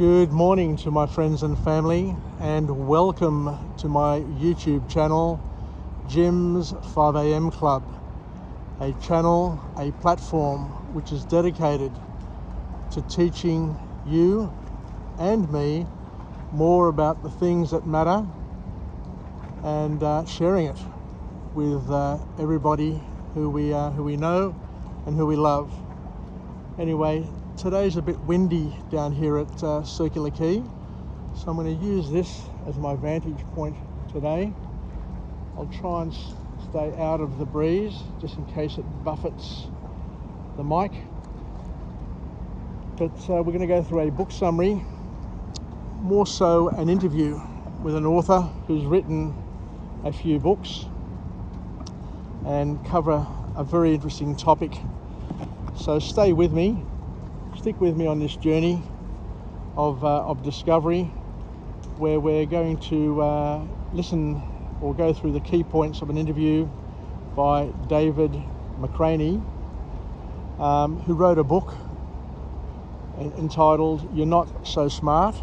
Good morning to my friends and family, and welcome to my YouTube channel, Jim's 5am Club, a channel, a platform which is dedicated to teaching you and me more about the things that matter and sharing it with everybody who we know and who we love. Anyway, today's a bit windy down here at Circular Quay, so I'm going to use this as my vantage point today. I'll try and stay out of the breeze just in case it buffets the mic. But we're going to go through a book summary, more so an interview with an author who's written a few books and cover a very interesting topic. So stay with me. Stick with me on this journey of discovery, where we're going to listen or go through the key points of an interview by David McRaney, who wrote a book entitled You're Not So Smart,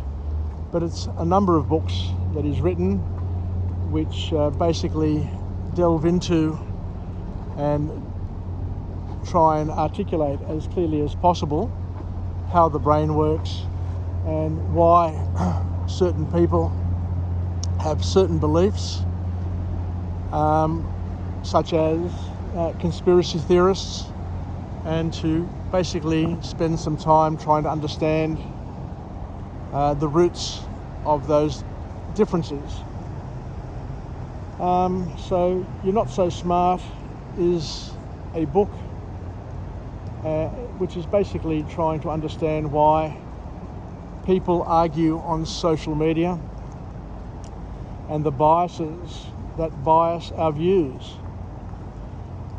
but it's a number of books that he's written which basically delve into and try and articulate as clearly as possible how the brain works and why certain people have certain beliefs, such as conspiracy theorists, and to basically spend some time trying to understand the roots of those differences. So You're Not So Smart is a book which is basically trying to understand why people argue on social media and the biases that bias our views.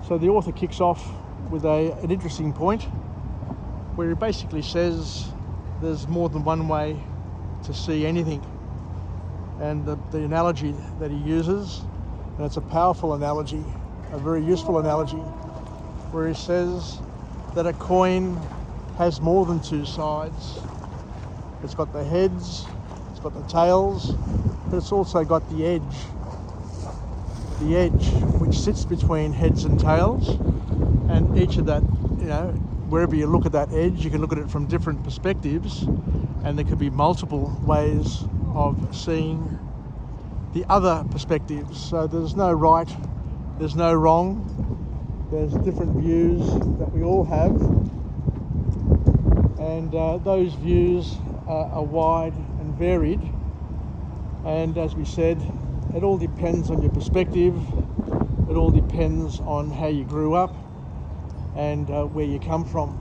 So the author kicks off with an interesting point where he basically says there's more than one way to see anything. And the analogy that he uses, and it's a powerful analogy, a very useful analogy, where he says that a coin has more than two sides. It's got the heads, it's got the tails, but it's also got the edge which sits between heads and tails. And each of that, wherever you look at that edge, you can look at it from different perspectives, and there could be multiple ways of seeing the other perspectives. So there's no right, there's no wrong. There's different views that we all have, and those views are wide and varied. And as we said, it all depends on your perspective. It all depends on how you grew up and where you come from.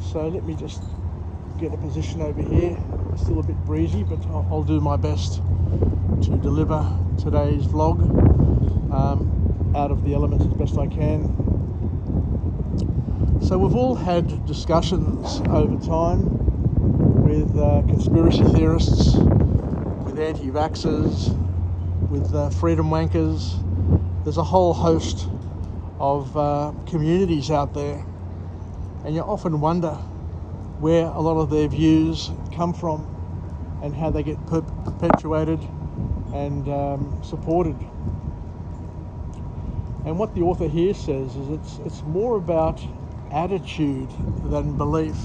So let me just get a position over here. It's still a bit breezy, but I'll do my best to deliver today's vlog out of the elements as best I can. So we've all had discussions over time with conspiracy theorists, with anti-vaxxers, with freedom wankers. There's a whole host of communities out there, and you often wonder where a lot of their views come from and how they get perpetuated and supported. And what the author here says is it's more about attitude than belief.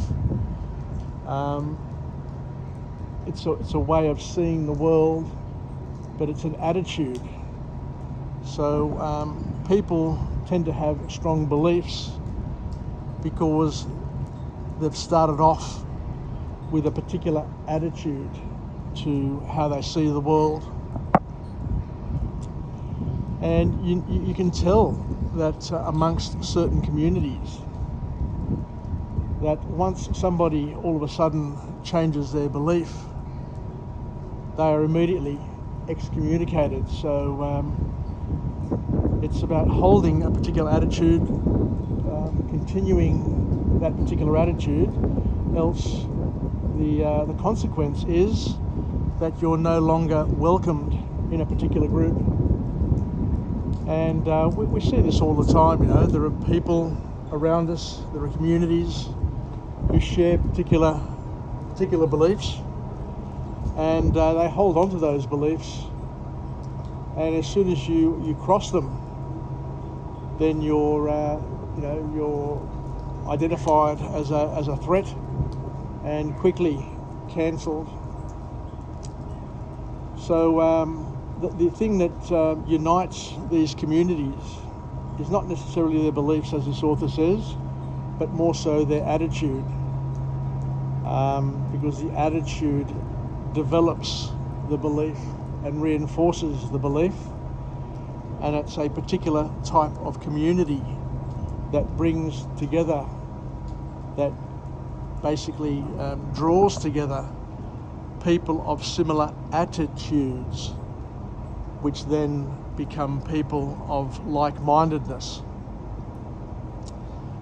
It's a way of seeing the world, but it's an attitude. So people tend to have strong beliefs because they've started off with a particular attitude to how they see the world. And you can tell that amongst certain communities, that once somebody all of a sudden changes their belief, they are immediately excommunicated. So it's about holding a particular attitude, continuing that particular attitude, else the consequence is that you're no longer welcomed in a particular group. And we see this all the time. There are people around us, there are communities who share particular particular beliefs, and they hold on to those beliefs, and as soon as you cross them, then you're identified as a threat and quickly cancelled. So the thing that unites these communities is not necessarily their beliefs, as this author says, but more so their attitude, because the attitude develops the belief and reinforces the belief, and it's a particular type of community that brings together, that basically draws together people of similar attitudes, which then become people of like-mindedness.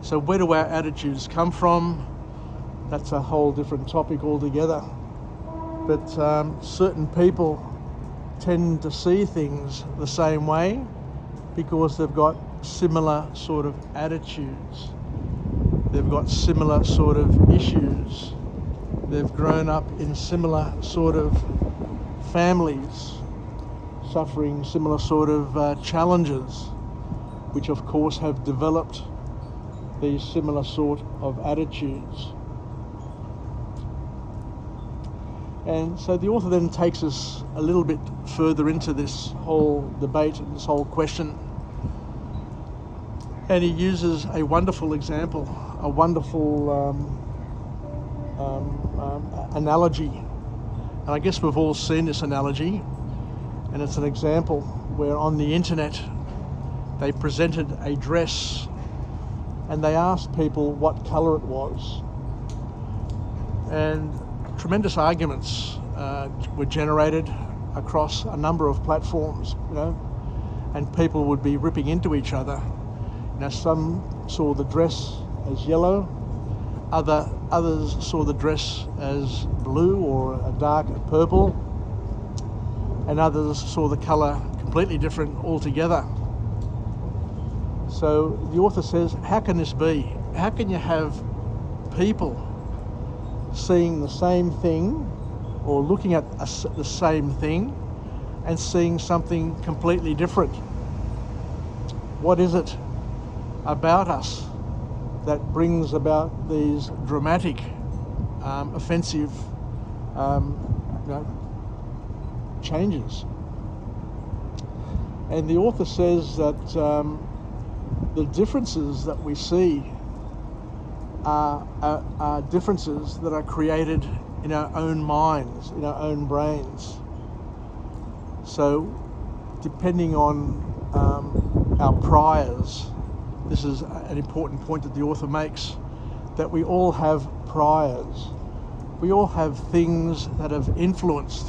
So where do our attitudes come from? That's a whole different topic altogether. But certain people tend to see things the same way because they've got similar sort of attitudes. They've got similar sort of issues. They've grown up in similar sort of families, suffering similar sort of challenges, which of course have developed these similar sort of attitudes. And so the author then takes us a little bit further into this whole debate and this whole question. And he uses a wonderful example, a wonderful analogy. And I guess we've all seen this analogy. And it's an example where on the internet they presented a dress and they asked people what colour it was. And tremendous arguments were generated across a number of platforms, and people would be ripping into each other. Some saw the dress as yellow, others saw the dress as blue or a dark purple, and others saw the colour completely different altogether. So the author says, how can this be? How can you have people seeing the same thing or looking at the same thing and seeing something completely different? What is it about us that brings about these dramatic, offensive changes? And the author says that the differences that we see are differences that are created in our own minds, in our own brains. So depending on our priors, this is an important point that the author makes, that we all have priors. We all have things that have influenced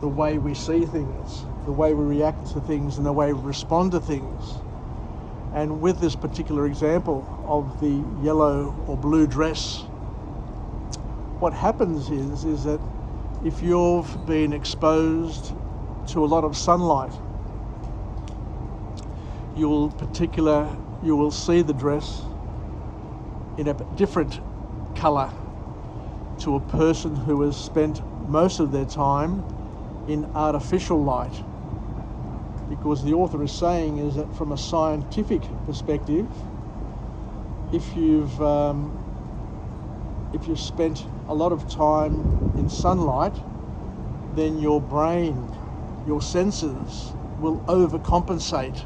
the way we see things, the way we react to things, and the way we respond to things. And with this particular example of the yellow or blue dress, what happens is that if you've been exposed to a lot of sunlight, you will see the dress in a different colour to a person who has spent most of their time in artificial light. Because the author is saying is that from a scientific perspective, if you've spent a lot of time in sunlight, then your brain, your senses will overcompensate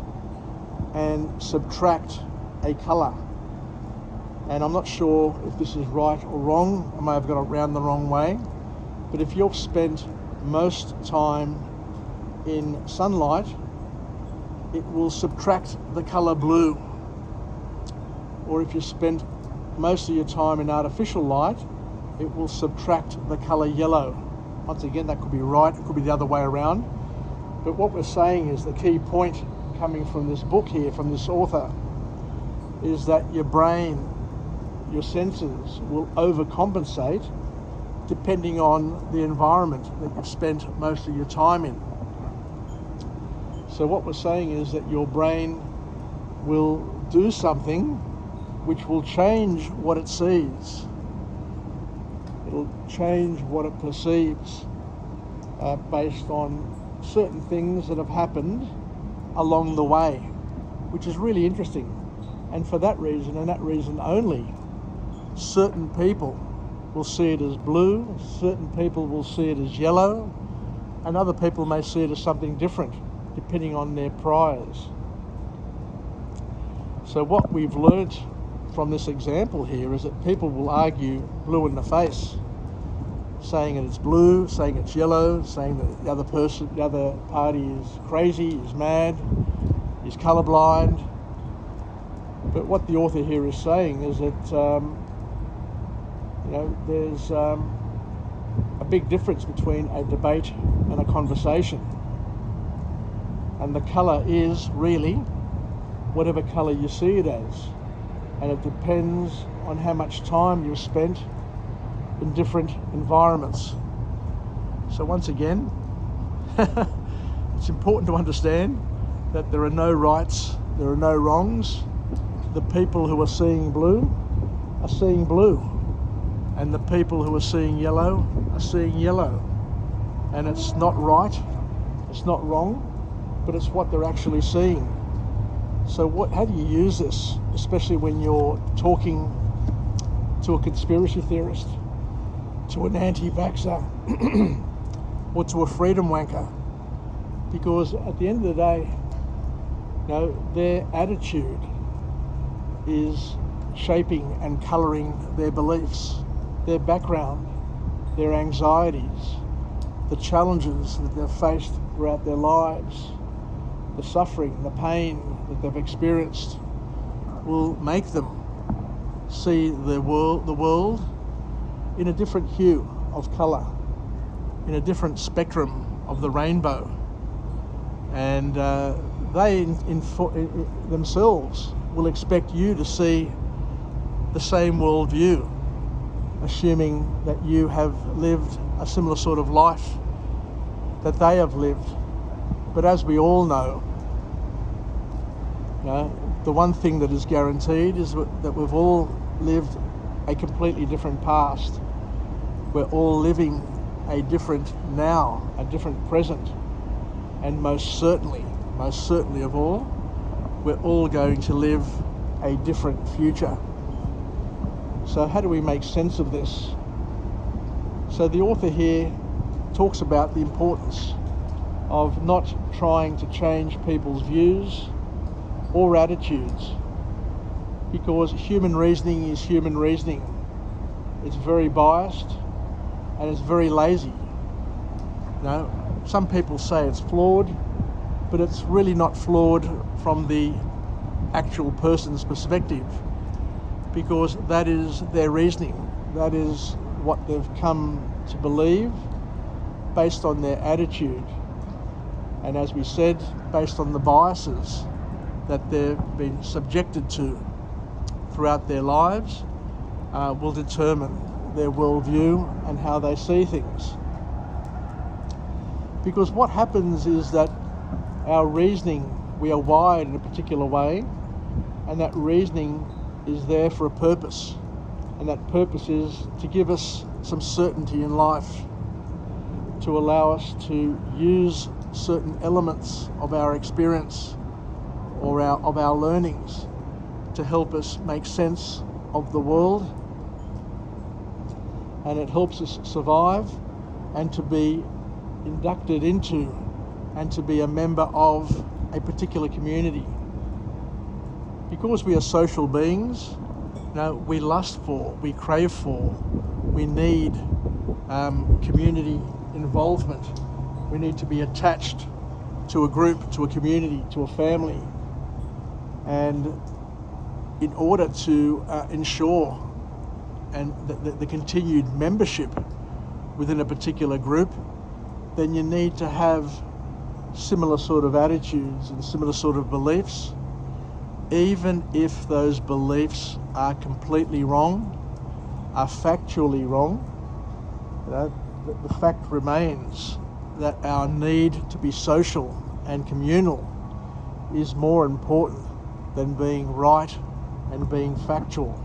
and subtract a colour. And I'm not sure if this is right or wrong. I may have got it round the wrong way. But if you've spent most time in sunlight, it will subtract the colour blue. Or if you spent most of your time in artificial light, it will subtract the colour yellow. Once again, that could be right, it could be the other way around. But what we're saying is the key point coming from this book here, from this author, is that your brain, your senses will overcompensate depending on the environment that you've spent most of your time in. So what we're saying is that your brain will do something which will change what it sees. It'll change what it perceives based on certain things that have happened along the way, which is really interesting. And for that reason, and that reason only, certain people will see it as blue, certain people will see it as yellow, and other people may see it as something different, depending on their priors. So what we've learnt from this example here is that people will argue blue in the face, saying that it's blue, saying it's yellow, saying that the other party is crazy, is mad, is colourblind. But what the author here is saying is that there's a big difference between a debate and a conversation, and the colour is really whatever colour you see it as, and it depends on how much time you've spent in different environments. So once again, it's important to understand that there are no rights, there are no wrongs. The people who are seeing blue are seeing blue, and the people who are seeing yellow are seeing yellow. And it's not right, it's not wrong, but it's what they're actually seeing. So how do you use this, especially when you're talking to a conspiracy theorist, to an anti-vaxxer, or to a freedom wanker? Because at the end of the day, their attitude is shaping and colouring their beliefs, their background, their anxieties, the challenges that they've faced throughout their lives, the suffering, the pain that they've experienced will make them see the world in a different hue of colour, in a different spectrum of the rainbow. And they themselves will expect you to see the same worldview, assuming that you have lived a similar sort of life that they have lived. But as we all know, the one thing that is guaranteed is that we've all lived a completely different past. We're all living a different now, a different present, and most certainly of all, we're all going to live a different future. So how do we make sense of this? So the author here talks about the importance of not trying to change people's views or attitudes, because human reasoning is human reasoning. It's very biased and it's very lazy. Some people say it's flawed, but it's really not flawed from the actual person's perspective, because that is their reasoning. That is what they've come to believe based on their attitude. And as we said, based on the biases that they've been subjected to throughout their lives, will determine their worldview and how they see things. Because what happens is that our reasoning, we are wired in a particular way, and that reasoning is there for a purpose. And that purpose is to give us some certainty in life, to allow us to use certain elements of our experience or of our learnings to help us make sense of the world, and it helps us survive and to be inducted into and to be a member of a particular community. Because we are social beings, we lust for, we crave for, we need community involvement. We need to be attached to a group, to a community, to a family. And in order to ensure and the continued membership within a particular group, then you need to have similar sort of attitudes and similar sort of beliefs, even if those beliefs are completely wrong, are factually wrong. The fact remains that our need to be social and communal is more important than being right and being factual.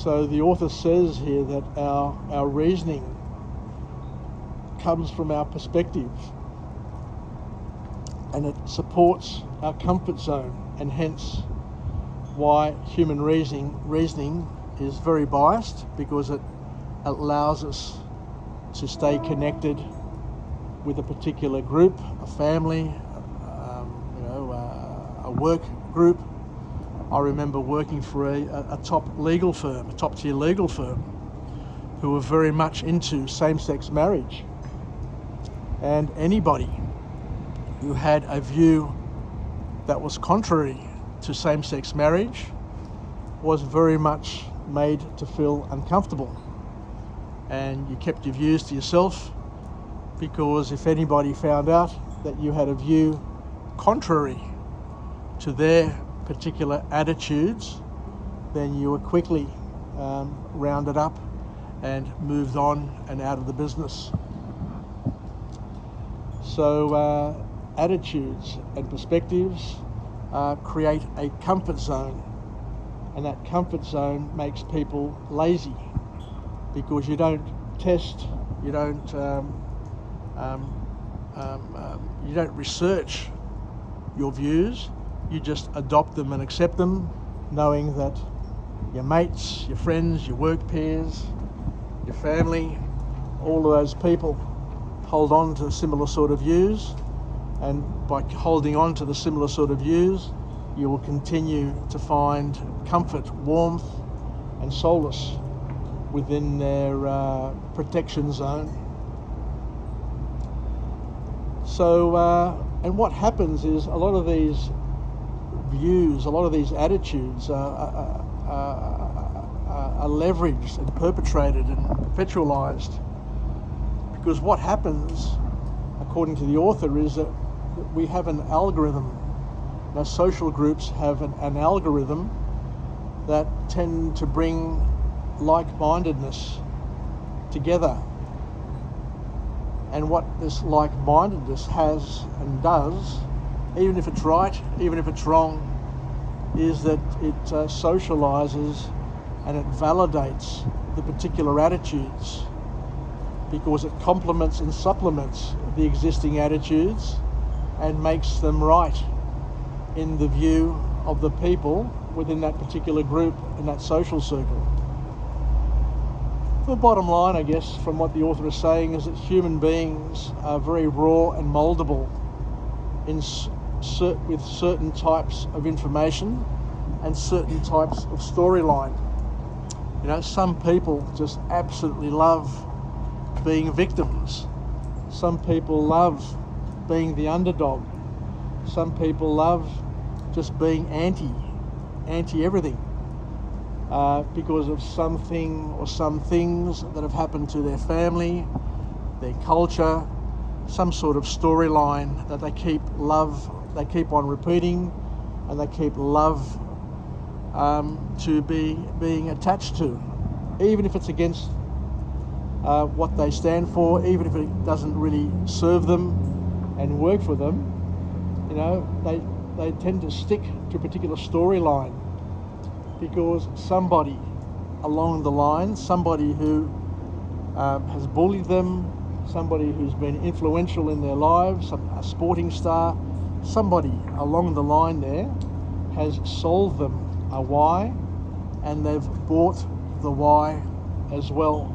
So the author says here that our reasoning comes from our perspective, and it supports our comfort zone, and hence why human reasoning is very biased, because it allows us to stay connected with a particular group, a family, a work group. I remember working for a top-tier legal firm, who were very much into same-sex marriage. And anybody who had a view that was contrary to same-sex marriage was very much made to feel uncomfortable. And you kept your views to yourself, because if anybody found out that you had a view contrary to their particular attitudes, then you were quickly rounded up and moved on and out of the business. So attitudes and perspectives create a comfort zone, and that comfort zone makes people lazy, because you don't test, you don't research your views. You just adopt them and accept them, knowing that your mates, your friends, your work peers, your family, all of those people hold on to similar sort of views, and by holding on to the similar sort of views, you will continue to find comfort, warmth and solace within their protection zone. So, and what happens is a lot of these views, a lot of these attitudes are leveraged and perpetrated and perpetualized, because what happens, according to the author, is that we have an algorithm. Now, social groups have an algorithm that tend to bring like-mindedness together. And what this like-mindedness has and does, even if it's right, even if it's wrong, is that it socializes and it validates the particular attitudes, because it complements and supplements the existing attitudes and makes them right in the view of the people within that particular group and that social circle. The bottom line, I guess, from what the author is saying, is that human beings are very raw and moldable with certain types of information and certain types of storyline. You know, some people just absolutely love being victims. Some people love being the underdog. Some people love just being anti everything, because of something or some things that have happened to their family, their culture, some sort of storyline that they keep on repeating, and they keep love to being attached to, even if it's against what they stand for, even if it doesn't really serve them and work for them. You know, they tend to stick to a particular storyline, because somebody along the line, somebody who has bullied them, somebody who's been influential in their lives, a sporting star, somebody along the line there has sold them a why, and they've bought the why as well.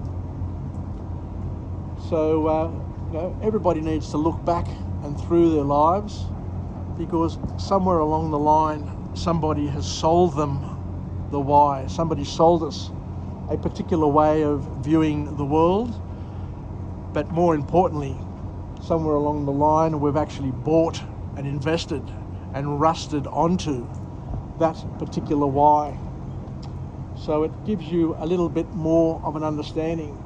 So everybody needs to look back and through their lives, because somewhere along the line somebody has sold them the why. Somebody sold us a particular way of viewing the world, but more importantly, somewhere along the line we've actually bought and invested and rusted onto that particular why. So it gives you a little bit more of an understanding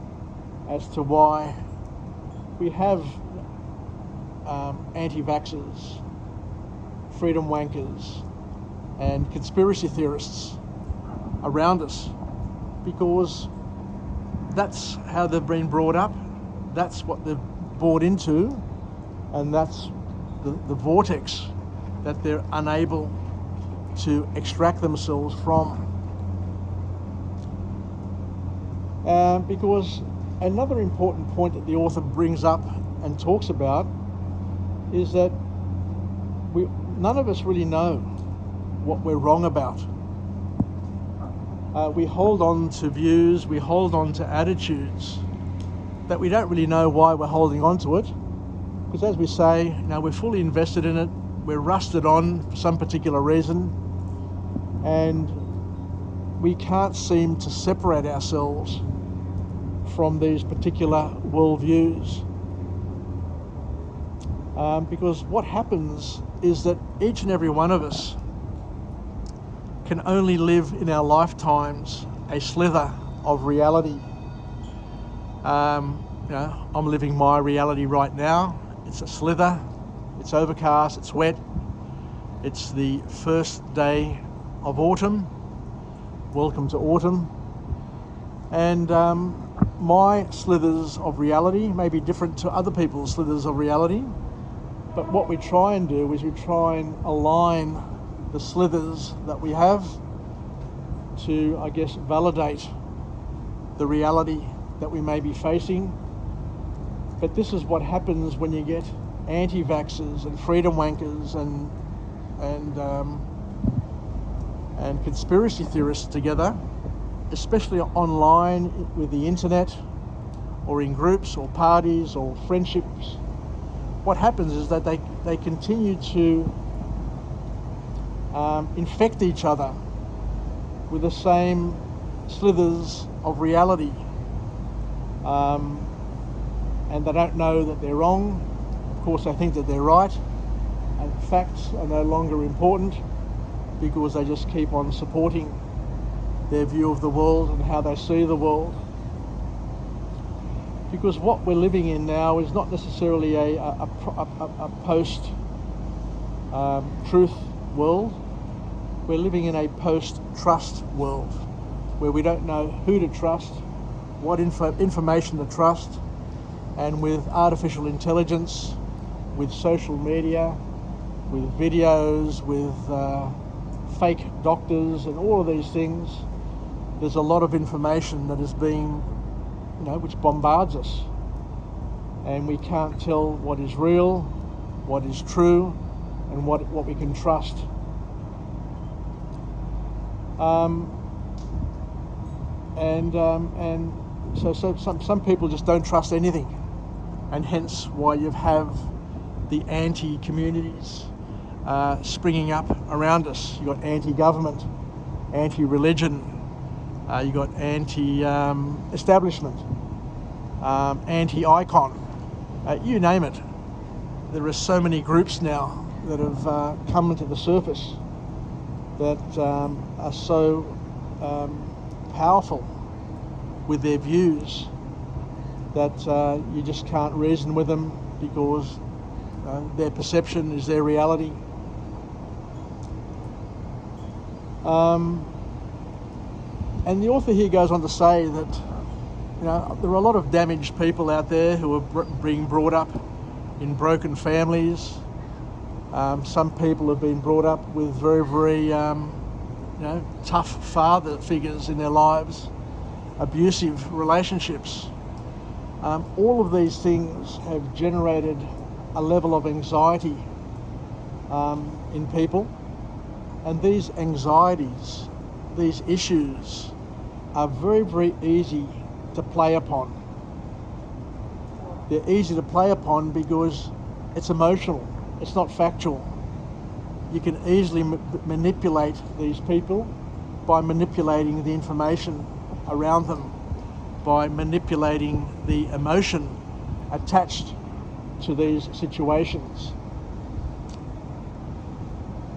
as to why we have anti-vaxxers, freedom wankers and conspiracy theorists around us, because that's how they've been brought up, that's what they've bought into, and that's the vortex that they're unable to extract themselves from. Because another important point that the author brings up and talks about is that none of us really know what we're wrong about. We hold on to views, we hold on to attitudes that we don't really know why we're holding on to it. Because as we say, we're fully invested in it, we're rusted on for some particular reason, and we can't seem to separate ourselves from these particular worldviews. Because what happens is that each and every one of us can only live in our lifetimes a slither of reality. I'm living my reality right now. It's a slither, it's overcast, it's wet. It's the first day of autumn. Welcome to autumn. And my slithers of reality may be different to other people's slithers of reality, but what we try and do is we try and align the slithers that we have to, validate the reality that we may be facing. But this is what happens when you get anti-vaxxers and freedom wankers and conspiracy theorists together, especially online with the internet or in groups or parties or friendships. What happens is that they continue to infect each other with the same slithers of reality. And they don't know that they're wrong. Of course, they think that they're right. And facts are no longer important because they just keep on supporting their view of the world and how they see the world. Because what we're living in now is not necessarily a post-truth world. We're living in a post-trust world where we don't know who to trust, what information to trust, and with artificial intelligence, with social media, with videos, with fake doctors and all of these things, there's a lot of information that is being, which bombards us. And we can't tell what is real, what is true, and what we can trust. So some people just don't trust anything, and hence why you have the anti-communities springing up around us. You've got anti-government, anti-religion, you've got anti-establishment, anti-icon, you name it. There are so many groups now that have come into the surface that are so powerful with their views that you just can't reason with them because their perception is their reality. And the author here goes on to say that there are a lot of damaged people out there who are being brought up in broken families. Some people have been brought up with very, very tough father figures in their lives, abusive relationships. All of these things have generated a level of anxiety in people, and these anxieties, these issues are very, very easy to play upon. They're easy to play upon because it's emotional, it's not factual. You can easily manipulate these people by manipulating the information around them, by manipulating the emotion attached to these situations.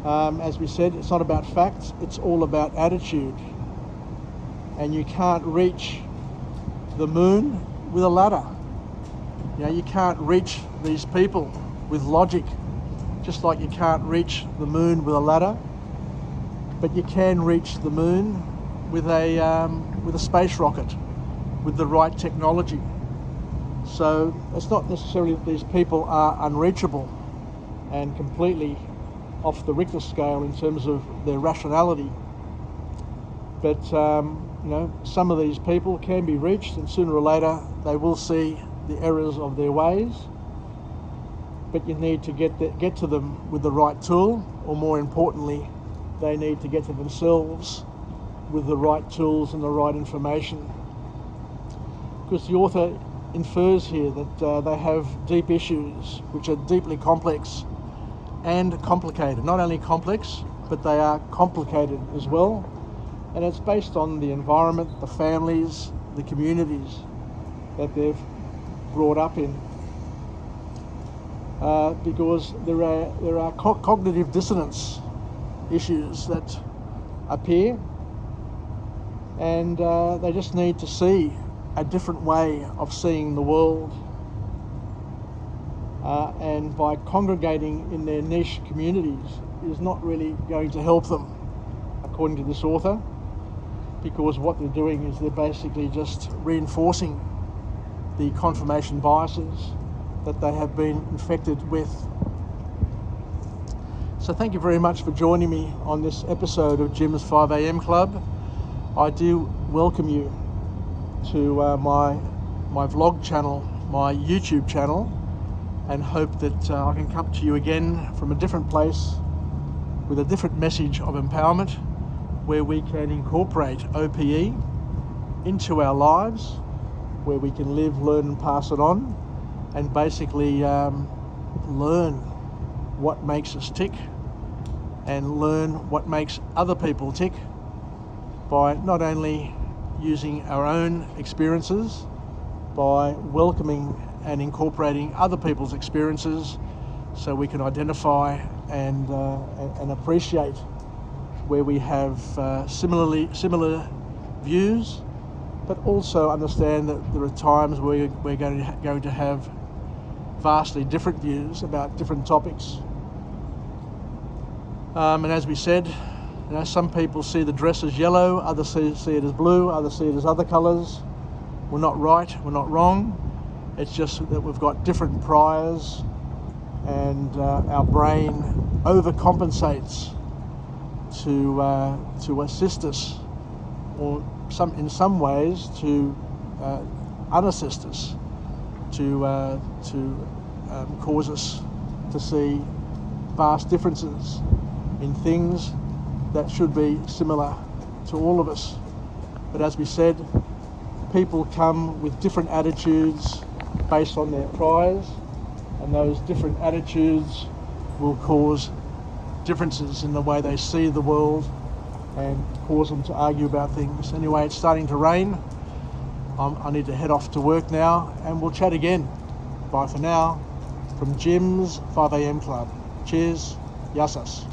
As we said, it's not about facts, it's all about attitude. And you can't reach the moon with a ladder. You can't reach these people with logic, just like you can't reach the moon with a ladder, but you can reach the moon with a space rocket, with the right technology. So it's not necessarily that these people are unreachable and completely off the Richter scale in terms of their rationality, but some of these people can be reached, and sooner or later they will see the errors of their ways. But you need to get to them with the right tool, or more importantly, they need to get to themselves with the right tools and the right information. Because the author infers here that they have deep issues which are deeply complex and complicated. Not only complex, but they are complicated as well. And it's based on the environment, the families, the communities that they've brought up in. Because there are cognitive dissonance issues that appear, and they just need to see a different way of seeing the world. And by congregating in their niche communities is not really going to help them, according to this author, because what they're doing is they're basically just reinforcing the confirmation biases that they have been infected with. So thank you very much for joining me on this episode of Jim's 5am Club. I do welcome you to my vlog channel, my YouTube channel, and hope that I can come to you again from a different place with a different message of empowerment, where we can incorporate OPE into our lives, where we can live, learn and pass it on, and basically learn what makes us tick and learn what makes other people tick by not only using our own experiences, by welcoming and incorporating other people's experiences, so we can identify and appreciate where we have similar views, but also understand that there are times where we're going to have vastly different views about different topics. And as we said, some people see the dress as yellow, others see it as blue, others see it as other colours. We're not right, we're not wrong. It's just that we've got different priors, and our brain overcompensates to assist us, or in some ways to unassist us, to cause us to see vast differences in things that should be similar to all of us. But as we said, people come with different attitudes based on their priors, and those different attitudes will cause differences in the way they see the world and cause them to argue about things. Anyway, it's starting to rain. I need to head off to work now, and we'll chat again. Bye for now from Jim's 5am Club. Cheers. Yassas.